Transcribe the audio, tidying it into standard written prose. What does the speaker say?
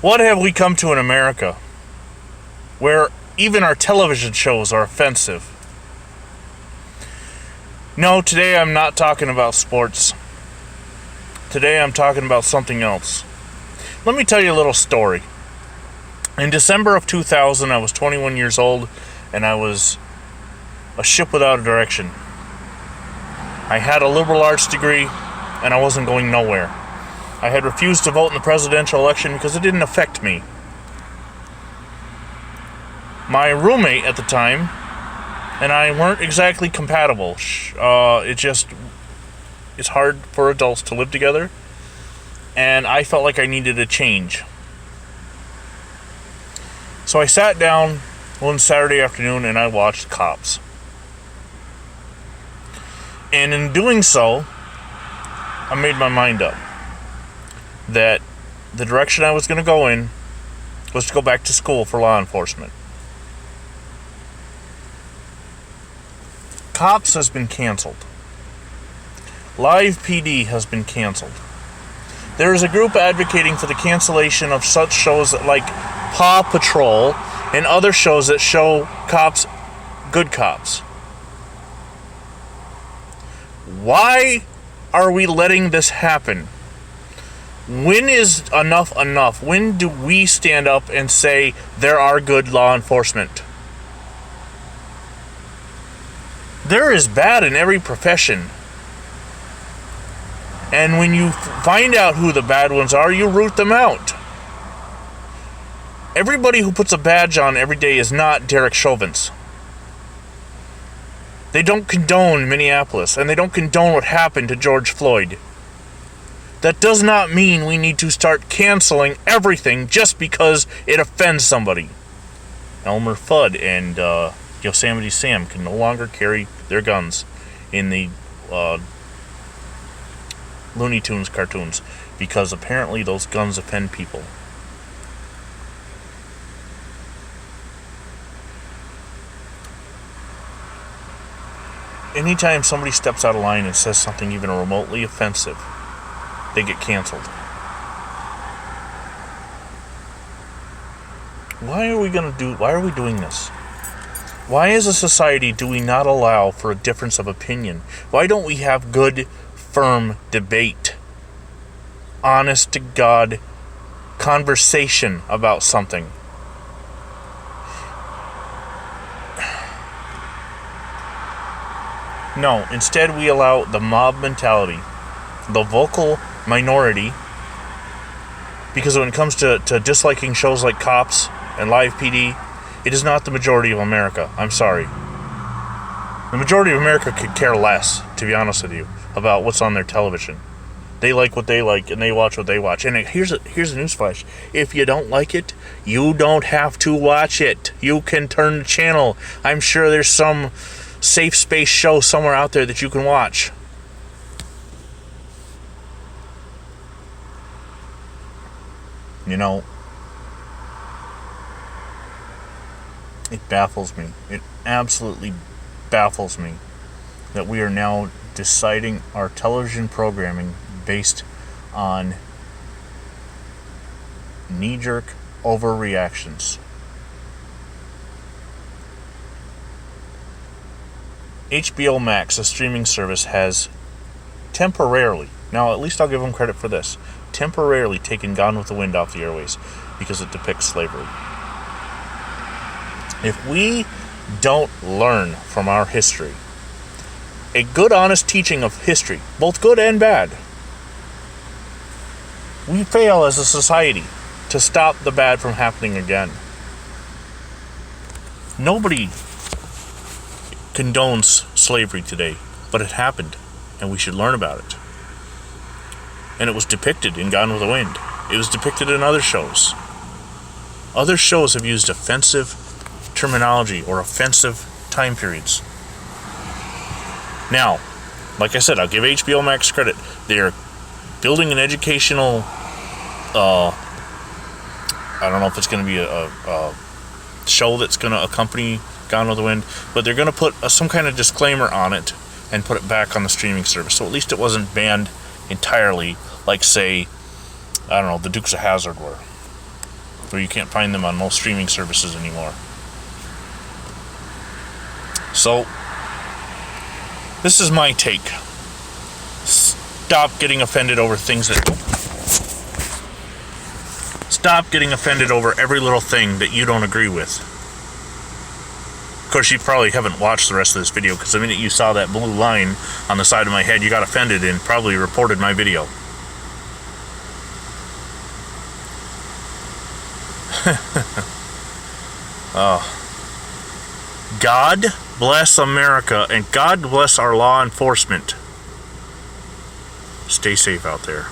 What have we come to in America where even our television shows are offensive? No, today I'm not talking about sports. Today I'm talking about something else. Let me tell you a little story. In December of 2000, I was 21 years old, and I was a ship without a direction. I had a liberal arts degree, and I wasn't going nowhere. I had refused to vote in the presidential election because it didn't affect me. My roommate at the time and I weren't exactly compatible. It's hard for adults to live together, and I felt like I needed a change. So I sat down one Saturday afternoon and I watched Cops. And in doing so, I made my mind up that the direction I was going to go in was to go back to school for law enforcement. Cops has been canceled. Live PD has been canceled. There is a group advocating for the cancellation of such shows like Paw Patrol and other shows that show cops, good cops. Why are we letting this happen? When is enough enough? When do we stand up and say there are good law enforcement? There is bad in every profession. And when you find out who the bad ones are, you root them out. Everybody who puts a badge on every day is not Derek Chauvin. They don't condone Minneapolis, and they don't condone what happened to George Floyd. That does not mean we need to start canceling everything just because it offends somebody. Elmer Fudd and Yosemite Sam can no longer carry their guns in the Looney Tunes cartoons because apparently those guns offend people. Anytime somebody steps out of line and says something even remotely offensive, they get canceled. Why are we doing this? Why as a society do we not allow for a difference of opinion? Why don't we have good, firm debate? Honest to God conversation about something. No, instead we allow the mob mentality, the vocal minority, because when it comes to disliking shows like Cops and Live PD, it is not the majority of America. I'm sorry. The majority of America could care less, to be honest with you, about what's on their television. They like what they like, and they watch what they watch. And here's a newsflash. If you don't like it, you don't have to watch it. You can turn the channel. I'm sure there's some safe space show somewhere out there that you can watch. You know, it baffles me. It absolutely baffles me that we are now deciding our television programming based on knee-jerk overreactions. HBO Max, a streaming service, has temporarily, now at least I'll give them credit for this, temporarily taken Gone with the Wind off the airways because it depicts slavery. If we don't learn from our history, a good, honest teaching of history, both good and bad, we fail as a society to stop the bad from happening again. Nobody condones slavery today, but it happened, and we should learn about it. And it was depicted in Gone with the Wind. It was depicted in other shows. Other shows have used offensive terminology or offensive time periods. Now, like I said, I'll give HBO Max credit. They're building an educational, I don't know if it's going to be a show that's going to accompany Gone with the Wind, but they're going to put some kind of disclaimer on it and put it back on the streaming service. So at least it wasn't banned entirely, like, say, I don't know, the Dukes of Hazzard were. where you can't find them on most streaming services anymore. So, this is my take. Stop getting offended over things that... Stop getting offended over every little thing that you don't agree with. Of course, you probably haven't watched the rest of this video, because the minute you saw that blue line on the side of my head, you got offended and probably reported my video. Oh. God bless America, and God bless our law enforcement. Stay safe out there.